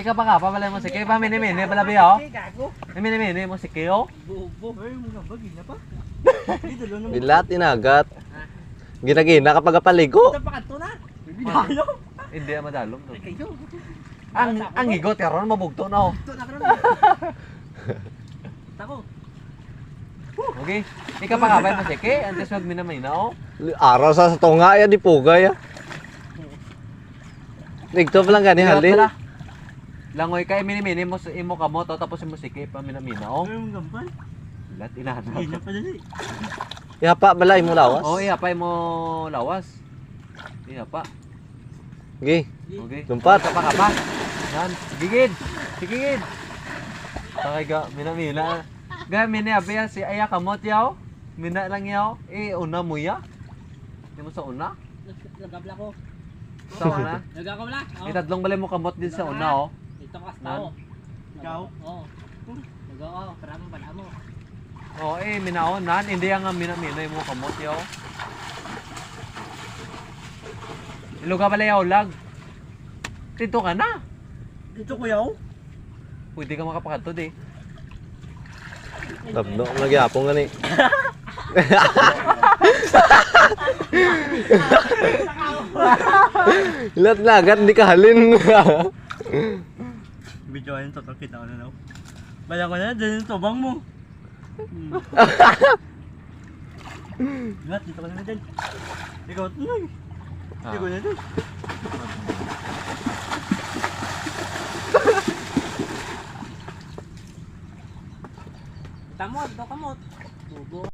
Ikaw pa nga, pabalay mo si Kay. Mini-mini, balabi oh. Mini-mini mo si Kay oh. Ay, mga bagay na pa. Dito lang naman. Bilat, inagat. Ginagina kapag paligo. Ito pa kanto na. Bidalo. Hindi madalom to. Ay, kayo. Ang higot teron mabugto na oh. Ito na karon. Tako. Okay. Ikaw pa nga mo si Kay. Antes wag minamina oh. Araw sa tunga ya di pugay ya. Dito pa lang gani halin. Langoy kay mini-mini mo imo kamo to tapos mo si Kay pa minamina oh. Ay, mga gampal. Lat inahanap. Hindi na pa dali. Yapa balay mo lawas. Oh, ihapay mo lawas. Ihapa. Okay. Okay. Lumpat. Ka pa. Yan, gigid. Sigigid. Sakay ga minamina. Ga mini abi si aya kamot yaw. Mina lang yaw. Una mo ya. Di mo sa una? Nagabla ko. Sa una? Nagakabla. Tatlong balay mo kamot din sa una oh. Ito kas Nan? tao. Ikaw? Oo. Nag-oo, para mo pala mo. Oh, minaon nan hindi nga minamina mo kamot yaw. Iluga balay yaw lag. Dito ka na. Dito ko yaw. Pwede ka makapakanto di. Tabno nagyapong gani. Lat na agad di ka halin. Video ayun to kita ko na daw. Bala ko na din yung tubang mo. Gat dito ka na din. Ikaw tuloy. Ikaw na din. Tamot, kamot. Bubo.